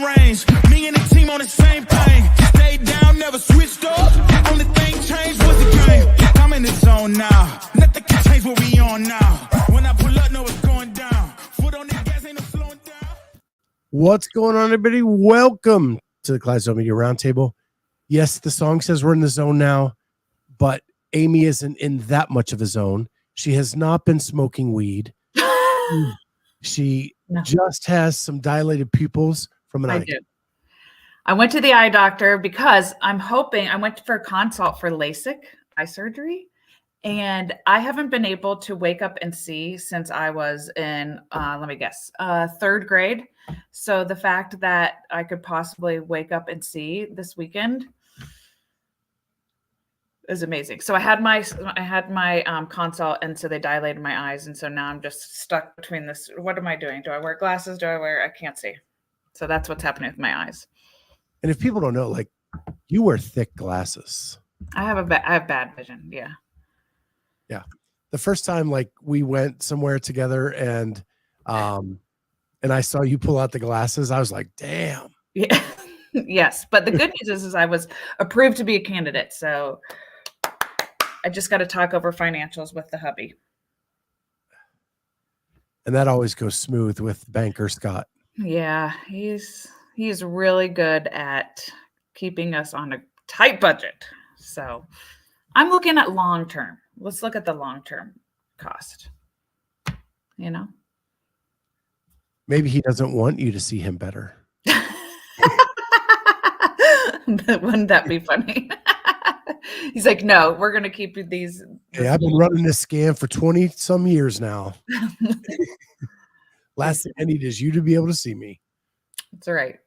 range. Me and the team on the same plane. Stayed down, never switched up. Only thing changed was the game. I'm in the zone now. Nothing can change what we on now. When I pull up, know it's going down. Foot on the gas, ain't no slowing down. What's going on, everybody? Welcome to the Clydedale Media Roundtable. Yes, the song says we're in the zone now, but Amy isn't in that much of a zone. She has not been smoking weed. She just has some dilated pupils from an eye. I went to the eye doctor because I went for a consult for LASIK eye surgery, and I haven't been able to wake up and see since I was in, third grade. So the fact that I could possibly wake up and see this weekend is amazing. So I had my consult, and so they dilated my eyes, and so now I'm just stuck between this. What am I doing? Do I wear glasses? I can't see. So that's what's happening with my eyes. And if people don't know, like, you wear thick glasses. I have bad vision. Yeah. Yeah. The first time, like, we went somewhere together and I saw you pull out the glasses, I was like, damn. Yeah. Yes. But the good news is I was approved to be a candidate. So I just got to talk over financials with the hubby. And that always goes smooth with banker Scott. Yeah. He's really good at keeping us on a tight budget. So I'm looking at long term. Let's look at the long term cost. You know? Maybe he doesn't want you to see him better. Wouldn't that be funny? He's like, no, we're going to keep these. Hey, I've been running this scam for 20 some years now. Last thing I need is you to be able to see me. That's all right.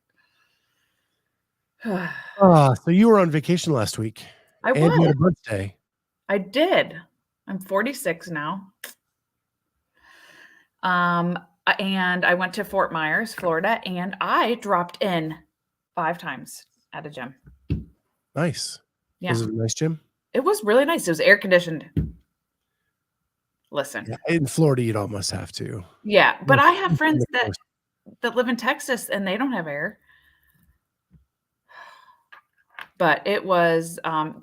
So you were on vacation last week. I was. And you had a birthday. I did. I'm 46 now. And I went to Fort Myers, Florida, and I dropped in 5 times at a gym. Nice. Yeah. Was it a nice gym? It was really nice. It was air conditioned. Listen. Yeah, in Florida, you'd almost have to. Yeah, but I have friends that live in Texas and they don't have air. But it was height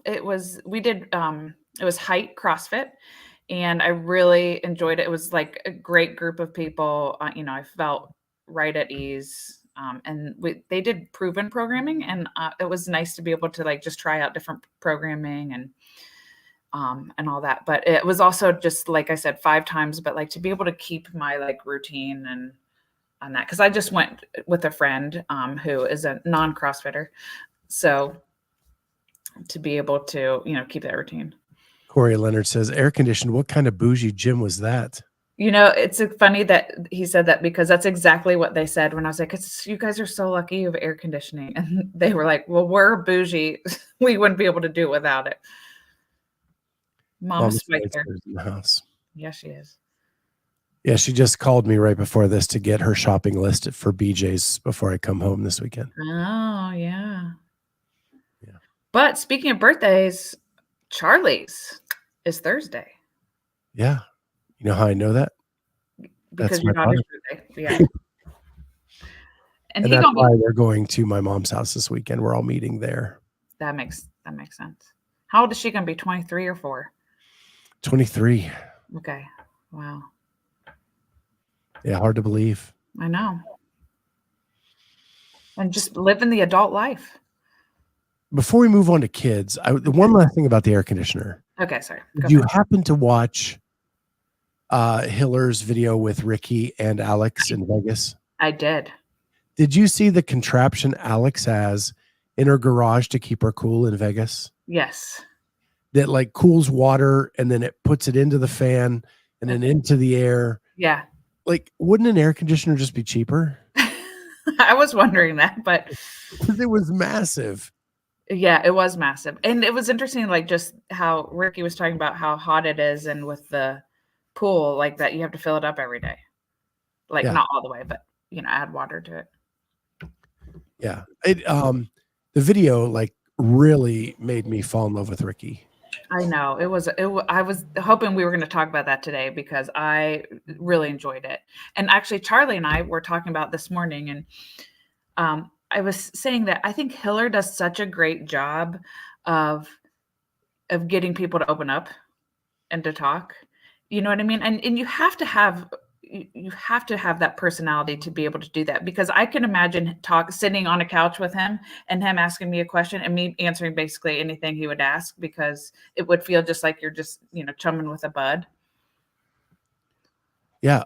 CrossFit, and I really enjoyed it. It was like a great group of people. I felt right at ease. And they did proven programming, and it was nice to be able to like just try out different programming and all that. But it was also just, like I said, 5 times, but like to be able to keep my like routine and on that, because I just went with a friend who is a non-CrossFitter, so to be able to keep that routine. Corey Leonard says, air conditioned. What kind of bougie gym was that? It's funny that he said that, because that's exactly what they said when I was like, you guys are so lucky you have air conditioning. And they were like, well, we're bougie. We wouldn't be able to do it without it. Mom's right there in the house. Yeah, she is. Yeah, she just called me right before this to get her shopping list for BJ's before I come home this weekend. Oh, yeah. Yeah. But speaking of birthdays, Charlie's is Thursday. Yeah. You know how I know that? Because you're not his birthday. Yeah. And that's why we're going to my mom's house this weekend. We're all meeting there. That makes sense. How old is she going to be? 23 or 4? 23. Okay. Wow. Yeah, hard to believe. I know. And just living the adult life. Before we move on to kids, the one last thing about the air conditioner. Okay, sorry. Did you happen to watch Hiller's video with Ricky and Alex in Vegas? I did. Did you see the contraption Alex has in her garage to keep her cool in Vegas? Yes. That like cools water and then it puts it into the fan and then into the air. Yeah. Like, wouldn't an air conditioner just be cheaper? I was wondering that, but it was massive. Yeah, it was massive. And it was interesting, like just how Ricky was talking about how hot it is, and with the pool like that, you have to fill it up every day. Like not all the way, but add water to it. Yeah. The video like really made me fall in love with Ricky. I know I was hoping we were going to talk about that today, because I really enjoyed it. And actually Charlie and I were talking about this morning, and I was saying that I think Hiller does such a great job of getting people to open up and to talk. You know what I mean? And you have to have that personality to be able to do that, because I can imagine sitting on a couch with him and him asking me a question and me answering basically anything he would ask, because it would feel just like you're just, chumming with a bud. Yeah.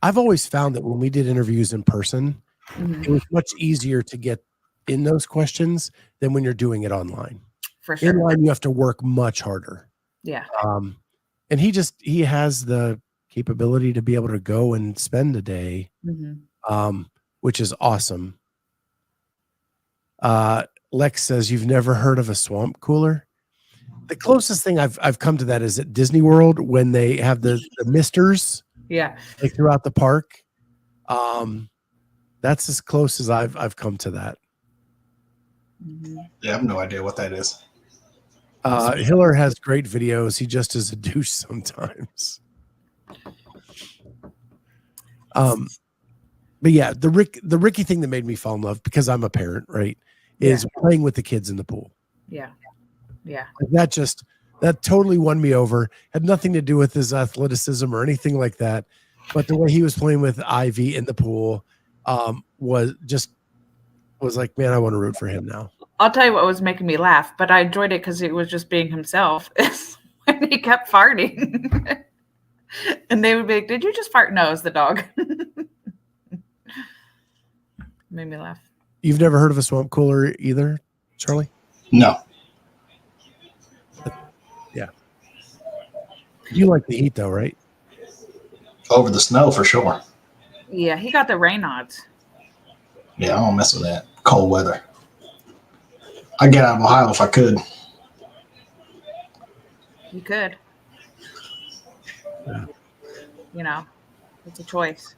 I've always found that when we did interviews in person, it was much easier to get in those questions than when you're doing it online. For sure. Inline, you have to work much harder. Yeah. And he has the capability to be able to go and spend a day, which is awesome. Lex says, you've never heard of a swamp cooler? The closest thing I've come to that is at Disney World, when they have the misters, like throughout the park. That's as close as I've come to that. Yeah, I have no idea what that is. Hiller has great videos. He just is a douche sometimes. But yeah, the Ricky thing that made me fall in love, because I'm a parent, right, is playing with the kids in the pool. Yeah. Yeah. That totally won me over. Had nothing to do with his athleticism or anything like that. But the way he was playing with Ivy in the pool was like, man, I want to root for him now. I'll tell you what was making me laugh, but I enjoyed it because he was just being himself. When he kept farting. And they would be like, did you just fart? No, it's the dog. Made me laugh. You've never heard of a swamp cooler either, Charlie? No. Yeah. You like the heat though, right? Over the snow for sure. Yeah, he got the Raynaud's. Yeah, I don't mess with that cold weather. I'd get out of Ohio if I could. You could. Yeah. It's a choice.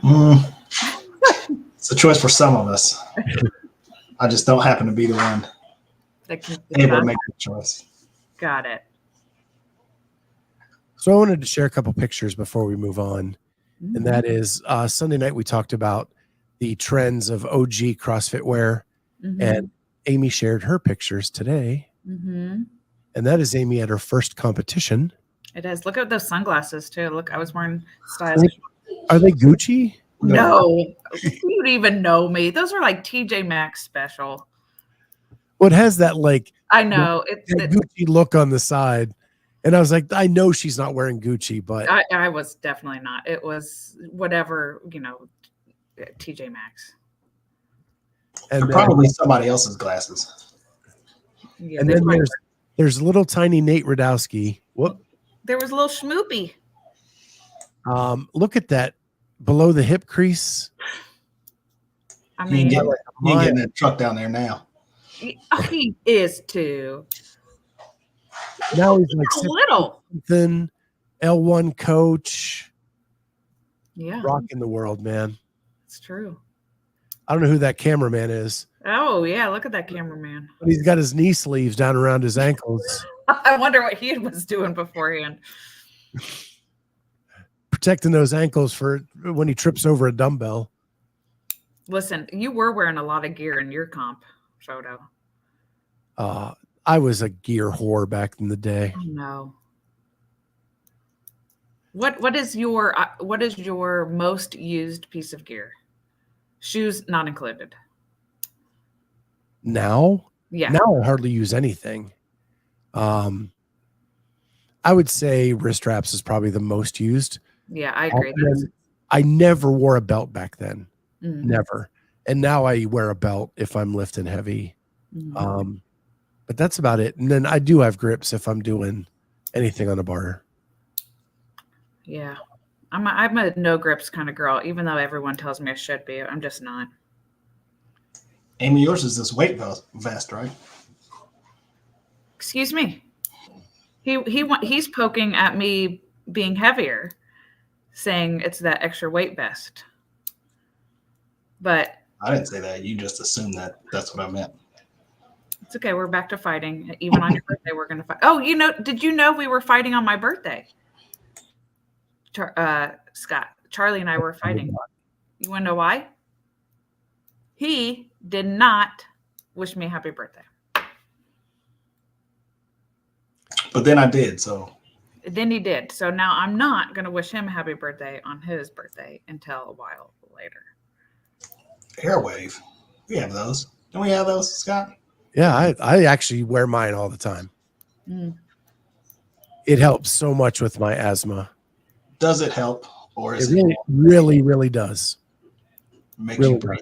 It's a choice for some of us. I just don't happen to be the one able to make the choice. Got it. So I wanted to share a couple pictures before we move on. And that is Sunday night, we talked about the trends of OG CrossFit wear. And Amy shared her pictures today. And that is Amy at her first competition. It is. Look at those sunglasses too. Look, I was wearing stylish. Are they Gucci? No. You'd even know me. Those are like TJ Maxx special. Well, it has that like I know that Gucci look on the side. And I was like, I know she's not wearing Gucci, but I was definitely not. It was whatever, TJ Maxx. And probably somebody else's glasses. Yeah, and then there's little tiny Nate Radowski. Whoop. There was a little schmoopy. Look at that below the hip crease. I mean, you can get in that truck down there now. He is too. Now he's like little something L1 coach. Yeah, rocking the world, man. It's true. I don't know who that cameraman is. Oh yeah, look at that cameraman. But he's got his knee sleeves down around his ankles. I wonder what he was doing beforehand. Protecting those ankles for when he trips over a dumbbell. Listen, you were wearing a lot of gear in your comp photo. I was a gear whore back in the day. Oh, no. What is your most used piece of gear? Shoes not included. Now? Yeah. Now I hardly use anything. I would say wrist straps is probably the most used. Yeah, I agree. I never wore a belt back then. Mm. Never. And now I wear a belt if I'm lifting heavy. Mm. But that's about it. And then I do have grips if I'm doing anything on a bar. Yeah. I'm a no grips kind of girl, even though everyone tells me I should be. I'm just not. Amy, yours is this weight vest, right? Excuse me. He's poking at me being heavier, saying it's that extra weight vest. But I didn't say that. You just assumed that. That's what I meant. It's okay. We're back to fighting. Even on your birthday, we're going to fight. Oh, did you know we were fighting on my birthday? Scott, Charlie and I were fighting. You want to know why? He he did not wish me a happy birthday. But then I did, so. Then he did. So now I'm not going to wish him a happy birthday on his birthday until a while later. AirWaav. We have those. Don't we have those, Scott? Yeah, I actually wear mine all the time. Mm. It helps so much with my asthma. Does it help? Or is it really, really does. Makes really you breathe.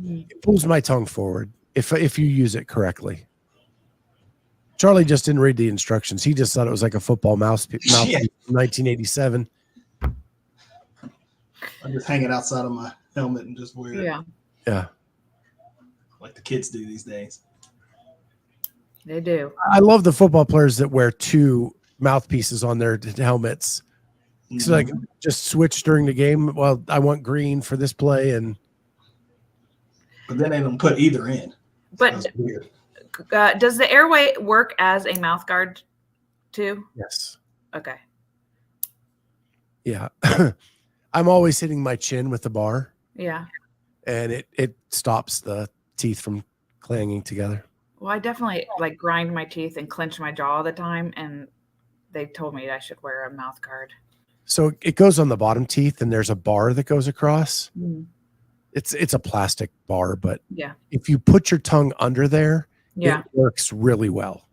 It pulls my tongue forward if you use it correctly. Charlie just didn't read the instructions. He just thought it was like a football mouthpiece from 1987. I'm just hanging outside of my helmet and just wear it. Yeah. Like the kids do these days. They do. I love the football players that wear two mouthpieces on their helmets. So like just switch during the game. Well, I want green for this play, but then they don't put either in. But that's weird. Does the airway work as a mouth guard too? Yes. Okay. Yeah. I'm always hitting my chin with the bar. Yeah. And it stops the teeth from clanging together. Well, I definitely like grind my teeth and clench my jaw all the time, and they told me I should wear a mouth guard. So it goes on the bottom teeth, and there's a bar that goes across. Mm. It's a plastic bar, but yeah, if you put your tongue under there, yeah, it works really well.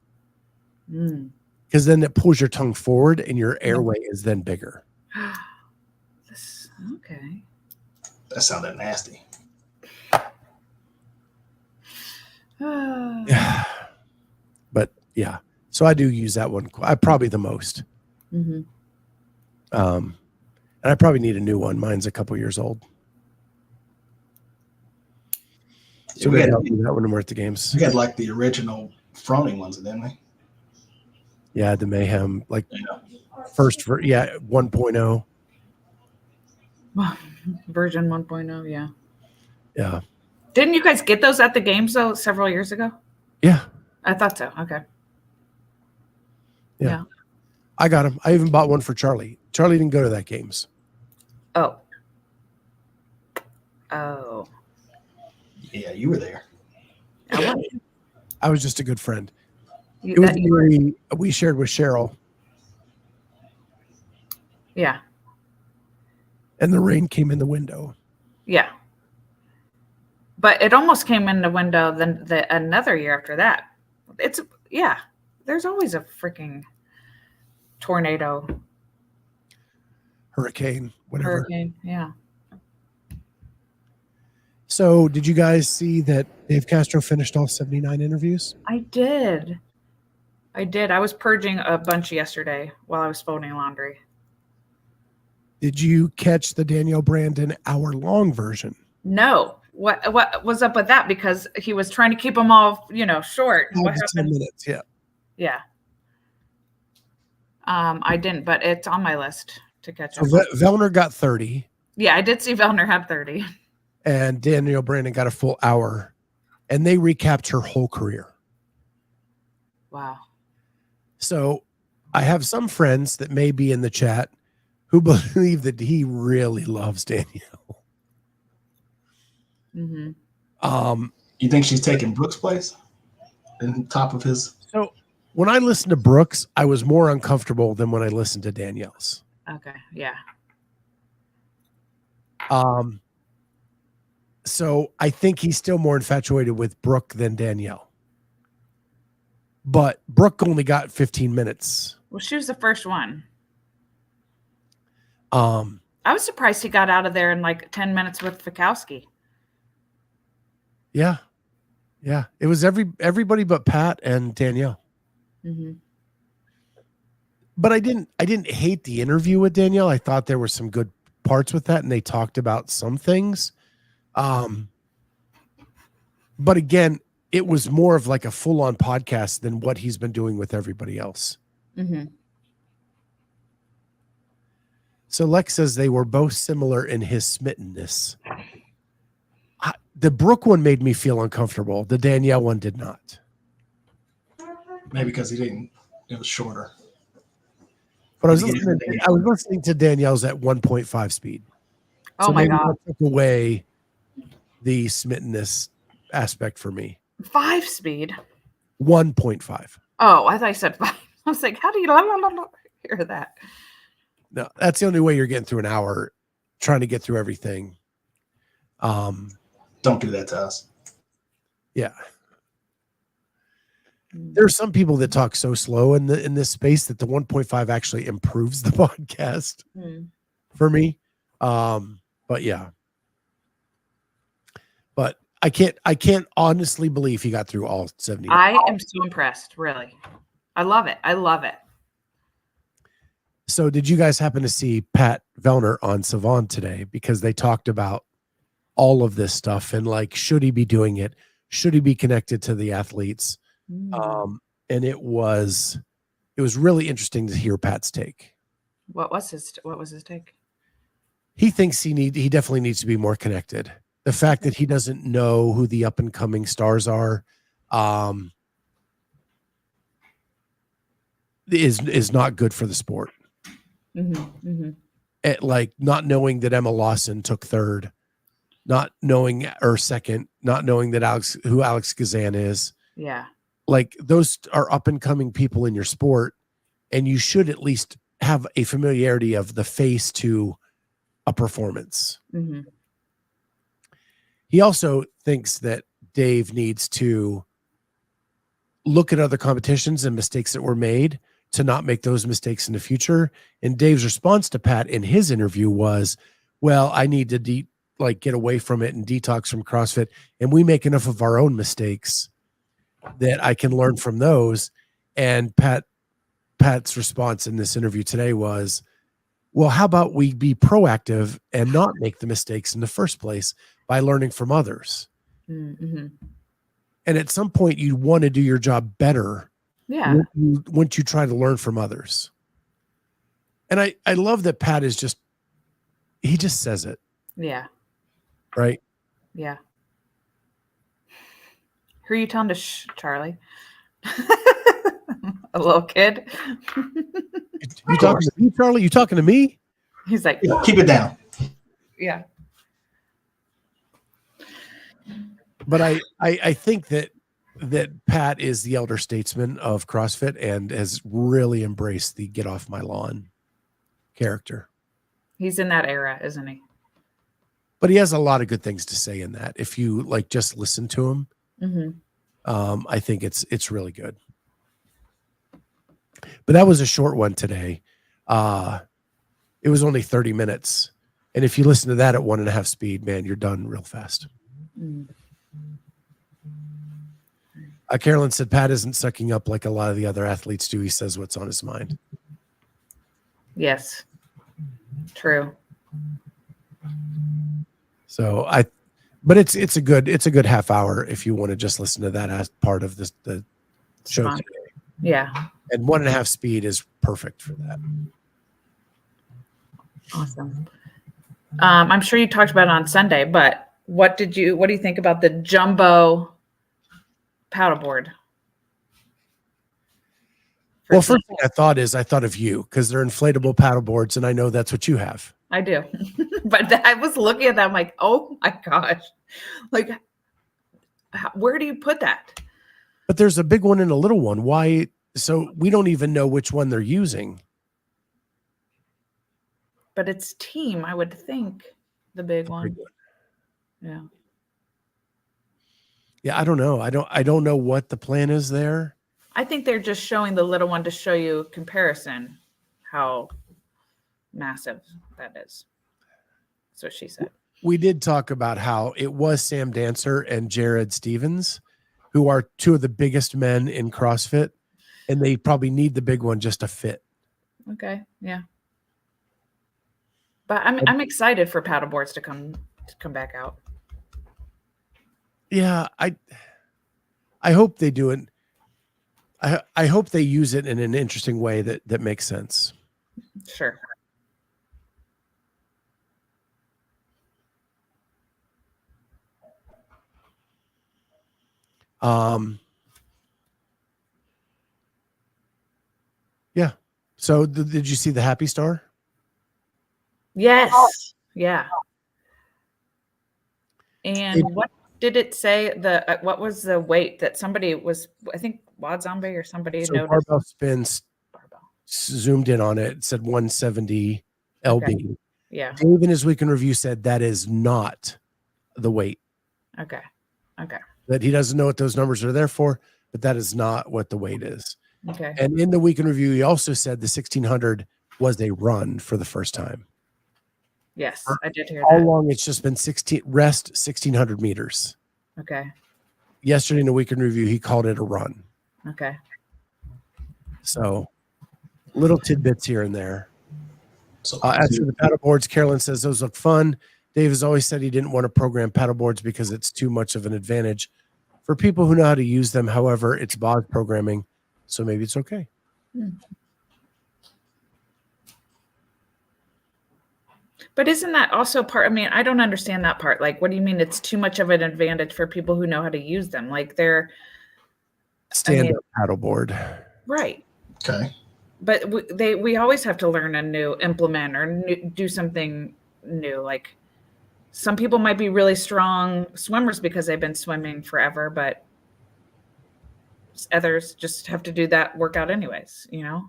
Because then it pulls your tongue forward, and your airway is then bigger. Okay. That sounded nasty. Yeah. But yeah, so I do use that one. I probably the most. Mm-hmm. And I probably need a new one. Mine's a couple years old. So we had that when we're at the games. We had like the original Froning ones, didn't we? Yeah, the Mayhem, like first 1.0. Version 1.0, yeah. Yeah. Didn't you guys get those at the games though several years ago? Yeah. I thought so. Okay. Yeah. I got them. I even bought one for Charlie. Charlie didn't go to that games. Oh. Yeah, you were there. I was just a good friend. It was we shared with Cheryl. Yeah. And the rain came in the window. Yeah. But it almost came in the window then another year after that. There's always a freaking tornado. Hurricane, whatever. Hurricane, yeah. So did you guys see that Dave Castro finished all 79 interviews? I did. I was purging a bunch yesterday while I was folding laundry. Did you catch the Danielle Brandon hour-long version? No. What was up with that? Because he was trying to keep them all, short. 5 what to 10 minutes, yeah. Yeah. I didn't, but it's on my list to catch up. So Vellner got 30. Yeah, I did see Vellner had 30. And Danielle Brandon got a full hour. And they recapped her whole career. Wow. So I have some friends that may be in the chat who believe that he really loves Danielle. Mm-hmm. You think she's taking Brooks' place in top of his? So when I listened to Brooks, I was more uncomfortable than when I listened to Danielle's. Okay, yeah. So I think he's still more infatuated with Brooke than Danielle. But Brooke only got 15 minutes. Well, she was the first one. I was surprised he got out of there in like 10 minutes with Fikowski. Yeah. Yeah. It was everybody but Pat and Danielle. Mm-hmm. But I didn't hate the interview with Danielle. I thought there were some good parts with that, and they talked about some things. But again, it was more of like a full-on podcast than what he's been doing with everybody else. Mm-hmm. So Lex says they were both similar in his smittenness. The Brooke one made me feel uncomfortable. The Danielle one did not. Maybe because he didn't. It was shorter. But I was listening to Danielle's at 1.5 speed. Oh my God. Took away the smittenness aspect for me. 5 speed. 1.5. Oh, I thought you said 5. I was like, how do you hear that? No, that's the only way you're getting through an hour trying to get through everything. Don't do that to us. Yeah. There are some people that talk so slow in this space that the 1.5 actually improves the podcast for me. But yeah. But I can't honestly believe he got through all 70. I am so impressed, really. I love it. I love it. So did you guys happen to see Pat Vellner on Sevan today? Because they talked about all of this stuff and like, should he be doing it? Should he be connected to the athletes? And it was really interesting to hear Pat's take. What was his take? He thinks he definitely needs to be more connected. The fact that he doesn't know who the up and coming stars are, is not good for the sport. Like not knowing that Emma Lawson took third, not knowing or second, not knowing that Alex Kazan is. Yeah. Like those are up and coming people in your sport, and you should at least have a familiarity of the face to a performance. He also thinks that Dave needs to look at other competitions and mistakes that were made to not make those mistakes in the future. And Dave's response to Pat in his interview was, well, I need to get away from it and detox from CrossFit. And we make enough of our own mistakes that I can learn from those. And Pat's response in this interview today was, well, how about we be proactive and not make the mistakes in the first place by learning from others? And at some point you want to do your job better. Yeah. Once you try to learn from others. And I love that Pat he just says it. Yeah. Right. Yeah. Who are you telling to Charlie? A little kid. You talking to me, Charlie? You talking to me? He's like, keep it down. Yeah. But I think that Pat is the elder statesman of CrossFit and has really embraced the get off my lawn character. He's in that era, isn't he? But he has a lot of good things to say in that. If you just listen to him, I think it's really good. But that was a short one today. It was only 30 minutes. And if you listen to that at 1.5 speed, man, you're done real fast. Carolyn said Pat isn't sucking up like a lot of the other athletes do. He says what's on his mind. Yes. True. So but it's a good half hour if you want to just listen to that as part of the show today. Yeah. And 1.5 speed is perfect for that. Awesome. I'm sure you talked about it on Sunday, but what do you think about the jumbo paddleboard? Well, first thing I thought of you because they're inflatable paddleboards, and I know that's what you have. I do. But I was looking at that. I'm like, oh my gosh. Like, where do you put that? But there's a big one and a little one. Why? So we don't even know which one they're using. But it's team, I would think, the big one. Yeah. Yeah, I don't know. I don't know what the plan is there. I think they're just showing the little one to show you comparison, how massive that is. That's what she said. We did talk about how it was Sam Dancer and Jared Stevens, who are two of the biggest men in CrossFit, and they probably need the big one just to fit. Okay, yeah. But I'm excited for paddleboards to come back out. Yeah, I hope they do it. I hope they use it in an interesting way that makes sense. Sure. Yeah. So did you see the Happy Star? Yes. Yeah. And what did it say? What was the weight that somebody was? I think Wad Zombie or somebody So noticed. barbell spins, zoomed in on it, said 170 lb. Okay. Yeah. Dave in his week in review said that is not the weight. Okay. That he doesn't know what those numbers are there for, but that is not what the weight is. Okay. And in the week in review, he also said the 1600 was a run for the first time. Yes, I did hear All that. along, it's just been 1600 meters. Okay. Yesterday in the week in review, he called it a run. Okay. So little tidbits here and there. So As for the paddle boards, Carolyn says those look fun. Dave has always said he didn't want to program paddle boards because it's too much of an advantage for people who know how to use them. However, it's BOS programming, so maybe it's okay. But isn't that also part? I mean, I don't understand that part. Like, what do you mean it's too much of an advantage for people who know how to use them? Like, they're Stand-up paddleboard. Right. Okay. But we always have to learn a new implement or do something new. Like, some people might be really strong swimmers because they've been swimming forever, but others just have to do that workout anyways, you know?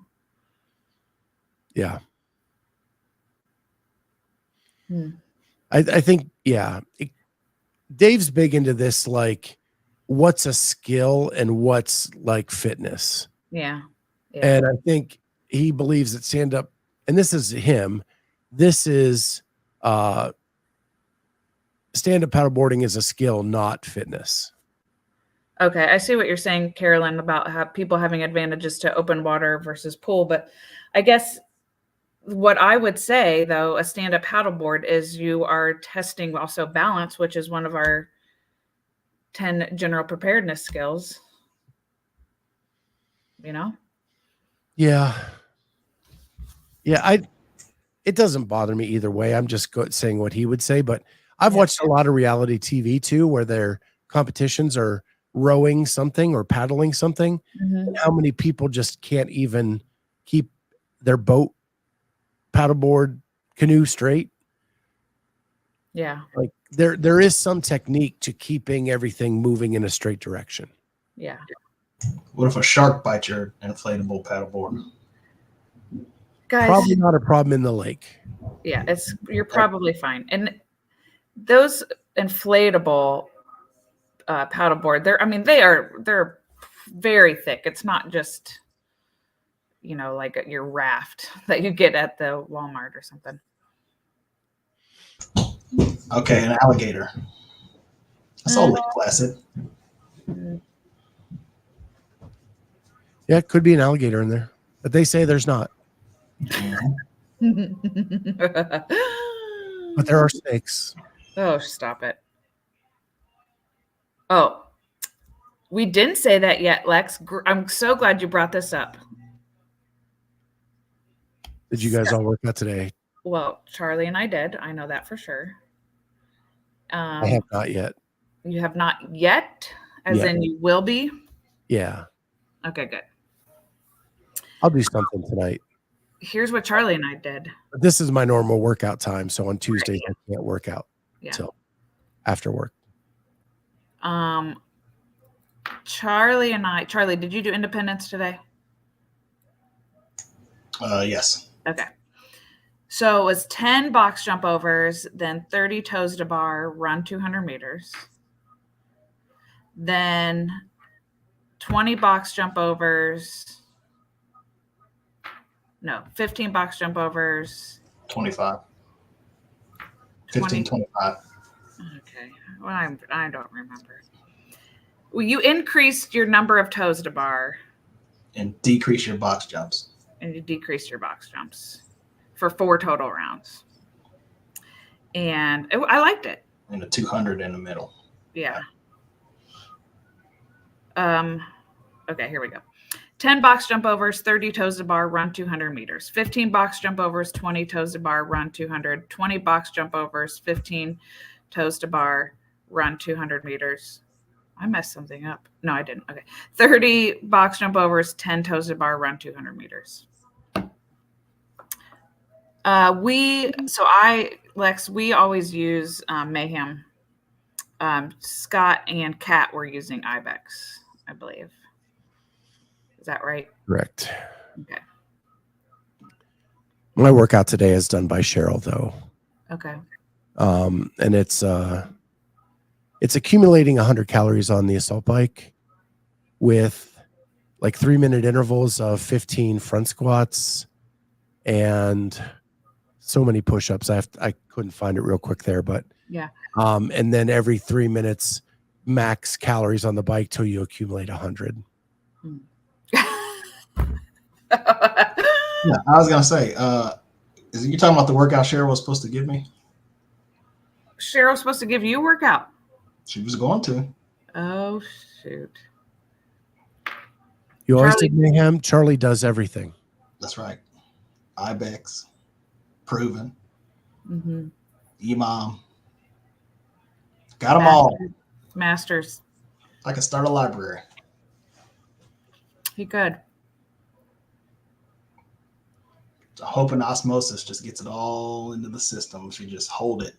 Yeah. I think, yeah. Dave's big into this, like, what's a skill and what's like fitness. Yeah. And I think he believes that stand-up, and this is him, this is stand-up paddleboarding is a skill, not fitness. Okay, I see what you're saying, Carolyn, about how people having advantages to open water versus pool. But I guess what I would say, though, a stand-up paddleboard is you are testing also balance, which is one of our 10 general preparedness skills. You know? Yeah. It doesn't bother me either way. I'm just saying what he would say, but I've watched a lot of reality TV too, where their competitions are rowing something or paddling something. And how many people just can't even keep their boat, paddleboard, canoe straight? Yeah. Like there is some technique to keeping everything moving in a straight direction. Yeah. What if a shark bites your inflatable paddleboard? Guys, Probably not a problem in the lake. Yeah, you're probably fine. And those inflatable paddleboard, they're very thick. It's not just, you know, like your raft that you get at the Walmart or something. Okay, an alligator. That's all lake placid. Yeah, it could be an alligator in there, but they say there's not. But there are snakes. Oh, stop it. Oh, we didn't say that yet, Lex. I'm so glad you brought this up. Did you guys all work out today? Well, Charlie and I did. I know that for sure. I have not yet. You have not yet? As in you will be? Yeah. Okay, good. I'll do something tonight. Here's what Charlie and I did. But this is my normal workout time. So on Tuesdays, I can't work out until after work. Charlie, did you do independence today? Yes. Okay. So it was 10 box jump overs, then 30 toes to bar, run 200 meters. Then 20 box jump overs. No, 15 box jump overs. 25. 15, 25. Okay. Well, I don't remember. Well, you increased your number of toes to bar. And decrease your box jumps. And you decreased your box jumps for 4 total rounds. And I liked it. And a 200 in the middle. Yeah. Okay, here we go. 10 box jump overs, 30 toes to bar, run 200 meters. 15 box jump overs, 20 toes to bar, run 200. 20 box jump overs, 15 toes to bar, run 200 meters. I messed something up. No, I didn't. Okay. 30 box jump overs, 10 toes to bar, run 200 meters. We always use Mayhem Scott and Kat were using Ibex, I believe. Is that right? Correct. Okay. My workout today is done by Cheryl, though. Okay. And it's accumulating 100 calories on the assault bike with like 3-minute intervals of 15 front squats and so many push-ups. I couldn't find it real quick there, but yeah. And then every 3 minutes, max calories on the bike till you accumulate 100. Yeah, I was gonna say, is you talking about the workout Cheryl was supposed to give me? Cheryl's supposed to give you a workout. She was going to. Oh shoot! You always did mayhem. Charlie does everything. That's right. Ibex, proven. Mm-hmm. Imam. Got them all. Masters. I can start a library. He could. Hoping osmosis just gets it all into the system. If you just hold it.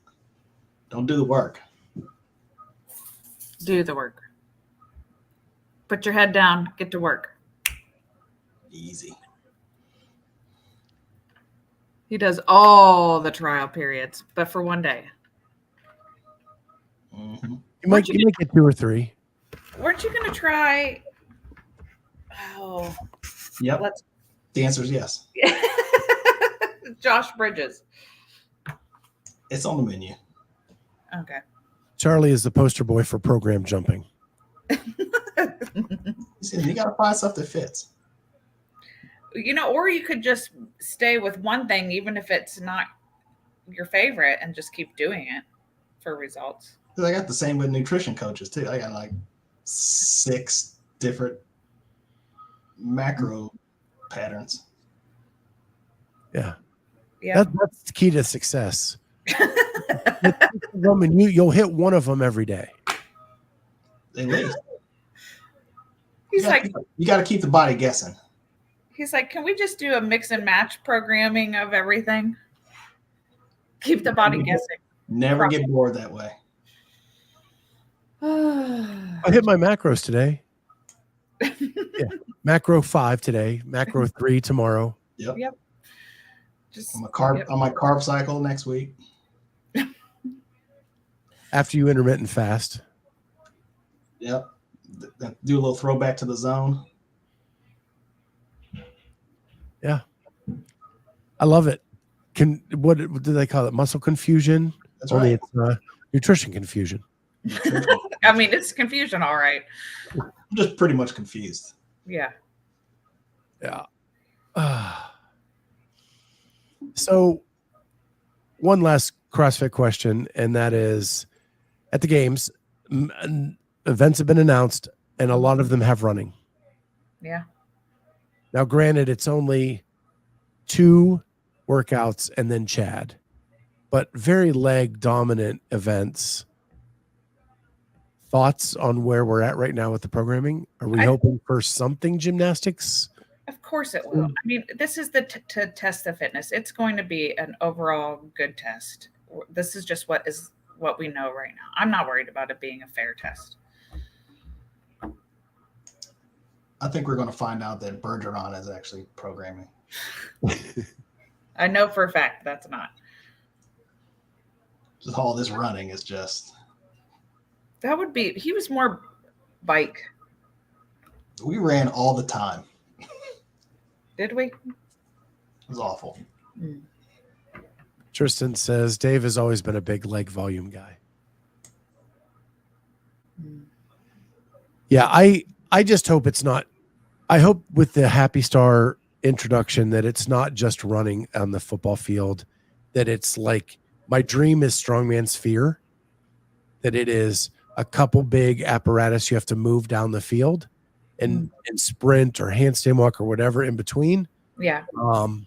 Don't do the work. Do the work. Put your head down. Get to work. Easy. He does all the trial periods, but for one day. Mm-hmm. You might get 2 or 3. Weren't you going to try? Oh. Yep. The answer is yes. Josh Bridges. It's on the menu. Okay. Charlie is the poster boy for program jumping. You got to find stuff that fits. Or you could just stay with one thing, even if it's not your favorite, and just keep doing it for results. I got the same with nutrition coaches too. I got like 6 different macro patterns. Yeah. Yeah. That's the key to success. You'll hit one of them every day. At least. He's you got to keep the body guessing. He's like, can we just do a mix and match programming of everything? Keep the body guessing. Never get bored that way. I hit my macros today. Yeah. Macro 5 today, macro 3 tomorrow. Yep. Just on my carb cycle next week. After you intermittent fast. Yep. Do a little throwback to the zone. Yeah. I love it. What do they call it? Muscle confusion? That's Only right. It's nutrition confusion. I mean, it's confusion, all right. I'm just pretty much confused. Yeah. Yeah. So one last CrossFit question, and that is, at the games, events have been announced, and a lot of them have running. Yeah. Now, granted, it's only 2 workouts and then Chad, but very leg dominant events. Thoughts on where we're at right now with the programming? Are we hoping for something gymnastics? Of course it will. I mean, this is to test the fitness. It's going to be an overall good test. This is just what we know right now. I'm not worried about it being a fair test. I think we're going to find out that Bergeron is actually programming. I know for a fact that's not. Just all this running is just. That would be. He was more bike. We ran all the time. Did we? It was awful. Tristan says Dave has always been a big leg volume guy. Yeah, I just hope it's not. I hope with the Happy Star introduction that it's not just running on the football field, that it's like my dream is Strongman Sphere, that it is a couple big apparatus you have to move down the field and sprint or handstand walk or whatever in between. Yeah. And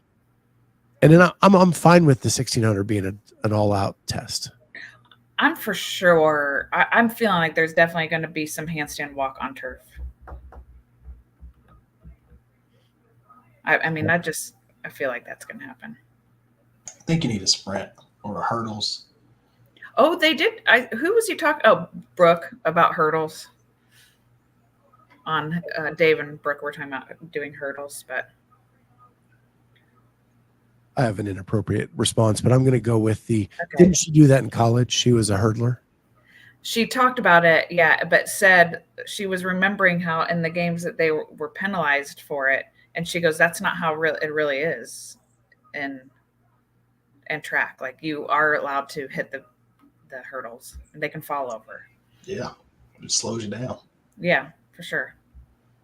then I'm fine with the 1600 being an all-out test. I'm for sure. I'm feeling like there's definitely going to be some handstand walk on turf. I mean, I feel like that's going to happen. I think you need a sprint or hurdles. Oh, they did. Who was he talking? Oh, Brooke about hurdles. On Dave and Brooke were talking about doing hurdles, but I have an inappropriate response, but I'm going to go with the. okay. Didn't she do that in college? She was a hurdler. She talked about it, yeah, but said she was remembering how in the games that they were penalized for it, and she goes, "That's not how it really is in track. Like you are allowed to hit the hurdles, and they can fall over." Yeah, it slows you down. Yeah, for sure.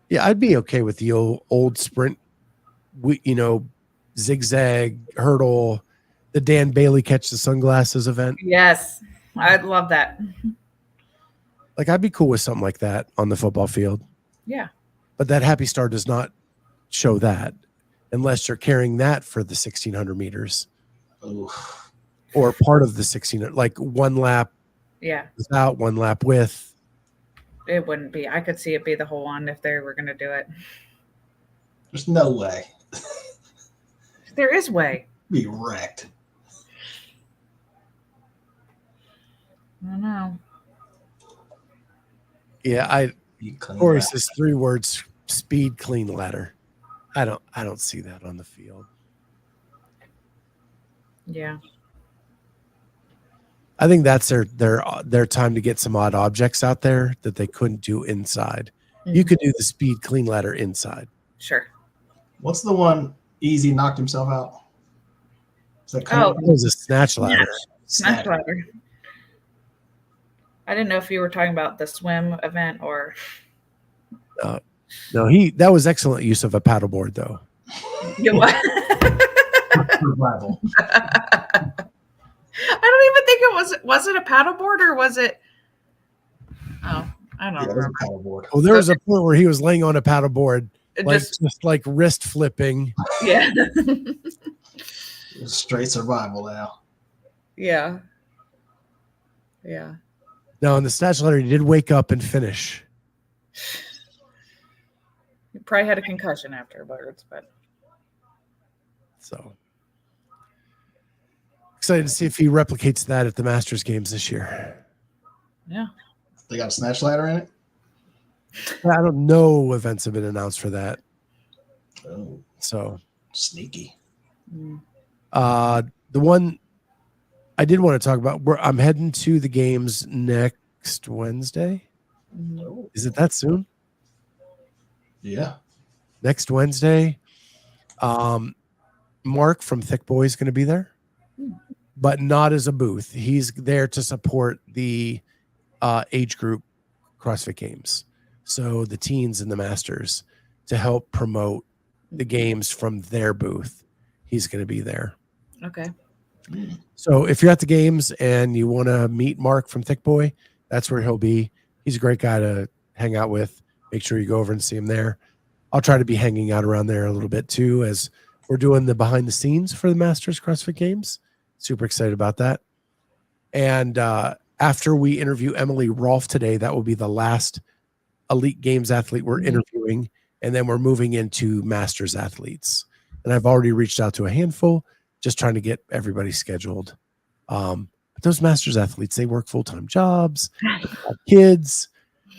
Yeah, I'd be okay with the old sprint. Zigzag hurdle, the Dan Bailey catch the sunglasses event. Yes, I'd love that. Like I'd be cool with something like that on the football field. Yeah. But that Happy Star does not show that unless you're carrying that for the 1600 meters. Oof. Or part of the 1600, like one lap. Yeah. Without, one lap with. It wouldn't be. I could see it be the whole one if they were going to do it. There's no way. There is way. Be wrecked. I don't know. Yeah, Corey says 3 words: speed, clean ladder. I don't see that on the field. Yeah. I think that's their time to get some odd objects out there that they couldn't do inside. Mm-hmm. You could do the speed, clean ladder inside. Sure. What's the one Easy knocked himself out? Is that it was a snatch ladder. Snatch ladder. I didn't know if you were talking about the swim event or. No, that was excellent use of a paddleboard, though. You what? Survival. I don't even think it was it a paddleboard or was it? Oh, I don't remember. Paddleboard. Oh, there was a point where he was laying on a paddleboard, just like wrist flipping. Yeah. Straight survival now. Yeah. Yeah. Now, in the snatch ladder, he did wake up and finish. He probably had a concussion afterwards, but. So. Excited to see if he replicates that at the Masters games this year. Yeah. They got a snatch ladder in it? I don't know. Events have been announced for that. Oh. So. Sneaky. The one I did want to talk about, I'm heading to the games next Wednesday. No. Is it that soon? Yeah. Next Wednesday. Mark from ThiccBoi is going to be there, but not as a booth. He's there to support the age group CrossFit games. So the teens and the masters, to help promote the games from their booth. He's going to be there. Okay. So if you're at the games and you want to meet Mark from ThiccBoi, that's where he'll be. He's a great guy to hang out with. Make sure you go over and see him there. I'll try to be hanging out around there a little bit too, as we're doing the behind the scenes for the Masters CrossFit Games. Super excited about that. And after we interview Emily Rolfe today, that will be the last Elite Games athlete we're interviewing. And then we're moving into Masters athletes. And I've already reached out to a handful, just trying to get everybody scheduled. But those Masters athletes, they work full-time jobs, have kids.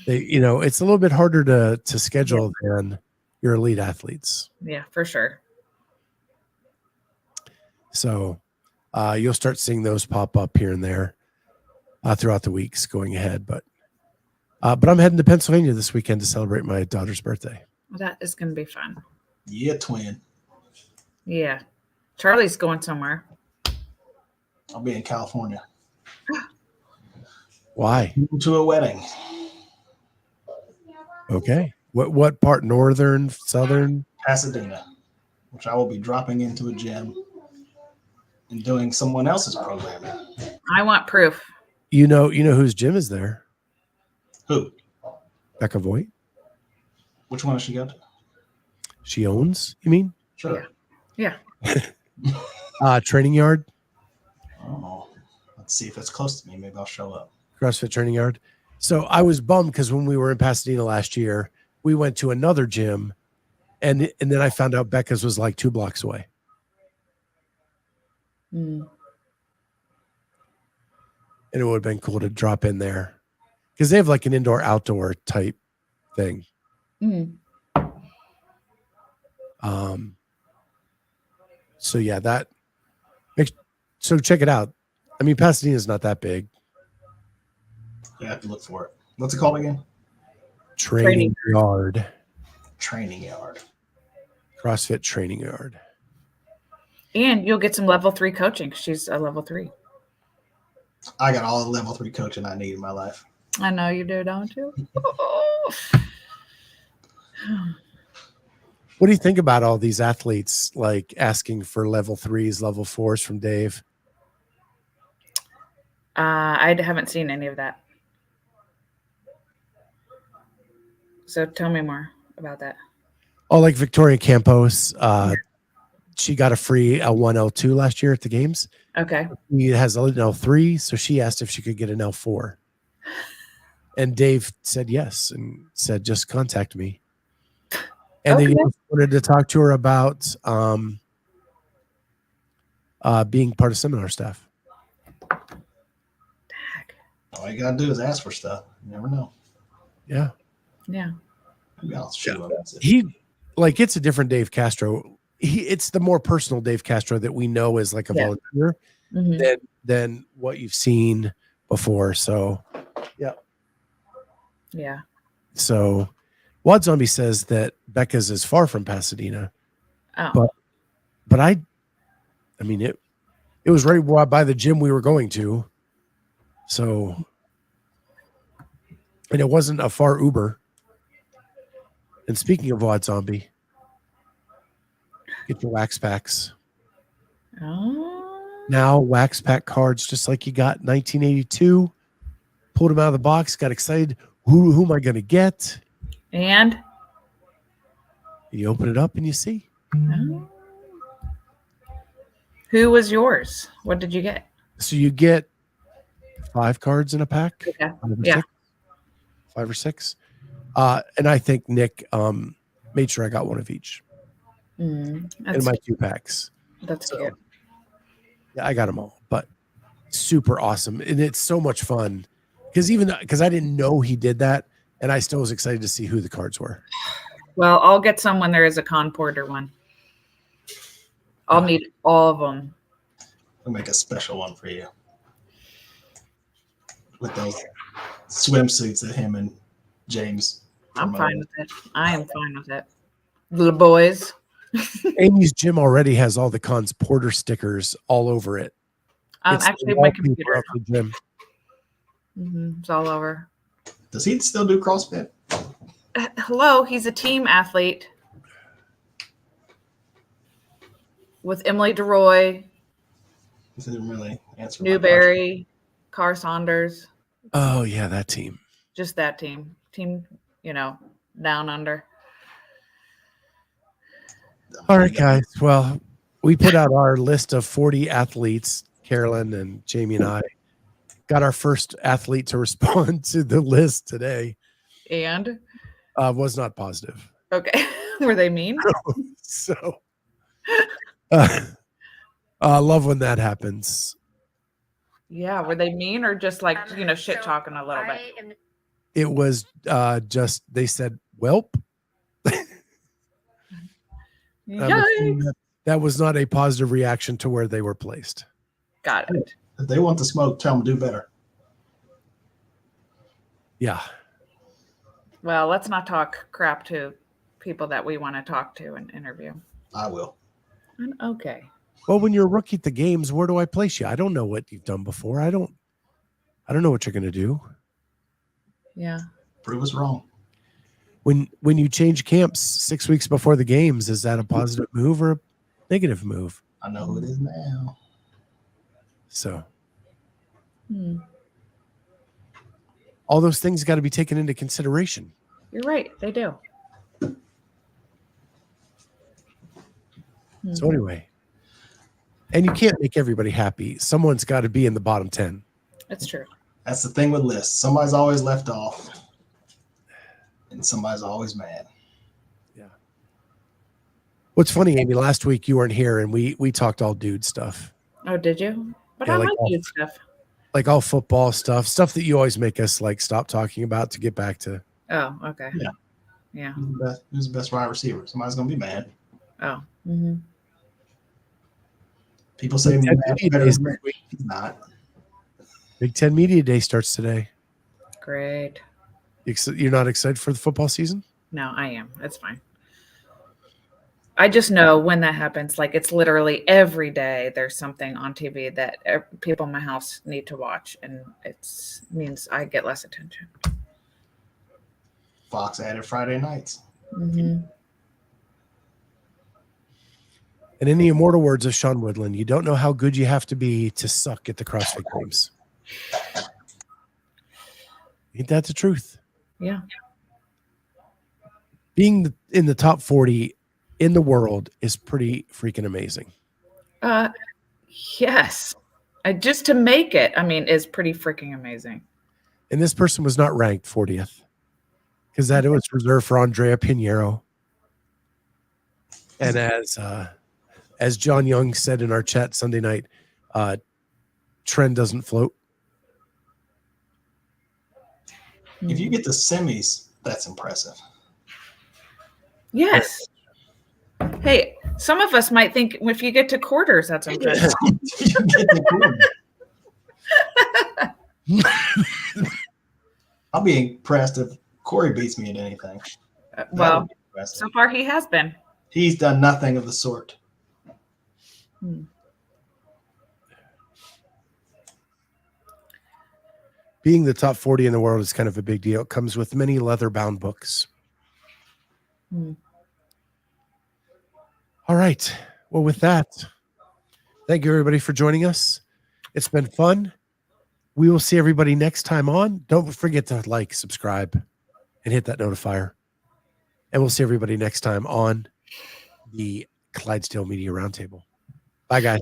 It's a little bit harder to schedule than your elite athletes. Yeah, for sure. So you'll start seeing those pop up here and there throughout the weeks going ahead. But I'm heading to Pennsylvania this weekend to celebrate my daughter's birthday. Well, that is going to be fun. Yeah, twin. Yeah. Charlie's going somewhere. I'll be in California. Why? To a wedding. Okay. What part? Northern, southern? Pasadena, which I will be dropping into a gym and doing someone else's programming. I want proof. You know whose gym is there? Who? Becca Voigt. Which one does she go to? She owns, you mean? Sure. Yeah. Training Yard. Oh, let's see if it's close to me. Maybe I'll show up. CrossFit Training Yard. So I was bummed because when we were in Pasadena last year, we went to another gym, and then I found out Becca's was like 2 blocks away. And it would have been cool to drop in there because they have like an indoor outdoor type thing. Mm. So yeah, so check it out. I mean, Pasadena is not that big. You have to look for it. What's it called again? Training yard. Training yard. CrossFit training yard. And you'll get some level 3 coaching. She's a level 3. I got all the level 3 coaching I need in my life. I know you do, don't you? What do you think about all these athletes like asking for level 3s, level 4s from Dave? I haven't seen any of that. So tell me more about that. Oh, like Victoria Campos. She got a free L1, L2 last year at the games. Okay. He has an L3, so she asked if she could get an L4. And Dave said yes and said, just contact me. And then he wanted to talk to her about being part of seminar staff. All you gotta do is ask for stuff. You never know. Yeah. Yeah. Maybe I'll shoot him. It's a different Dave Castro. It's the more personal Dave Castro that we know as like a volunteer than what you've seen before. So, yeah. Yeah. So, Wad Zombie says that Becca's is far from Pasadena. Oh. But I mean, it was right by the gym we were going to. So, and it wasn't a far Uber. And speaking of Wad Zombie, get your wax packs. Oh. Now wax pack cards, just like you got in 1982. Pulled them out of the box, got excited. Who am I going to get? And you open it up and you see. Oh. Who was yours? What did you get? So you get 5 cards in a pack. Okay. 5 or 6. And I think Nick made sure I got one of each. In my 2 packs. That's cute. Yeah, I got them all, but super awesome. And it's so much fun because I didn't know he did that. And I still was excited to see who the cards were. Well, I'll get some when there is a Con Porter one. I'll need all of them. We'll make a special one for you. With those swimsuits that him and James. I'm fine with it. I am fine with it. Little boys. Amy's gym already has all the Cons Porter stickers all over it. Actually, my computer. Gym. It's all over. Does he still do CrossFit? Hello, he's a team athlete with Emily DeRoy, He didn't really answer. Newberry, Carr Saunders. Oh yeah, that team. Just that team. Team, down under. All right, guys. Well, we put out our list of 40 athletes. Carolyn and Jamie and I got our first athlete to respond to the list today. And? Was not positive. Okay. Were they mean? So, love when that happens. Yeah. Were they mean or just like, shit talking a little bit? It was just, they said, welp. That was not a positive reaction to where they were placed. Got it. If they want the smoke, tell them to do better. Yeah. Well, let's not talk crap to people that we want to talk to and interview. I will. Okay. Well, when you're a rookie at the games, where do I place you? I don't know what you've done before. I don't know what you're going to do. Yeah. Prove us wrong. When you change camps 6 weeks before the games, is that a positive move or a negative move? I know who it is now. So all those things got to be taken into consideration. You're right. They do. So anyway, and you can't make everybody happy. Someone's got to be in the bottom 10. That's true. That's the thing with lists. Somebody's always left off. And somebody's always mad. Yeah. What's funny, Amy, last week you weren't here and we talked all dude stuff. Oh, did you? But Yeah, I like like dude stuff. like all football stuff that you always make us like stop talking about to get back to. Oh, okay. Yeah. Yeah. Who's the best wide receiver? Somebody's gonna be mad. Oh. Mm-hmm. People say Big Ten Matt's Media better Days than this Rich. week. He's not. Big Ten Media Day starts today. Great. You're not excited for the football season? No, I am. It's fine. I just know when that happens, like it's literally every day there's something on TV that people in my house need to watch, and it means I get less attention. Fox added Friday nights. Mm-hmm. And in the immortal words of Sean Woodland, you don't know how good you have to be to suck at the CrossFit Games. Ain't that the truth? Yeah. Being in the top 40 in the world is pretty freaking amazing. Yes. Just to make it, I mean, is pretty freaking amazing. And this person was not ranked 40th because that it was reserved for Andrea Pinheiro. And as John Young said in our chat Sunday night, trend doesn't float. If you get the semis, that's impressive. Yes. Hey, some of us might think if you get to quarters, that's impressive. You get the I'll be impressed if Corey beats me at anything. Well, so far he has been. He's done nothing of the sort. Being the top 40 in the world is kind of a big deal. It comes with many leather-bound books. All right. Well, with that, thank you, everybody, for joining us. It's been fun. We will see everybody next time on. Don't forget to like, subscribe, and hit that notifier. And we'll see everybody next time on the Clydesdale Media Roundtable. Bye, guys.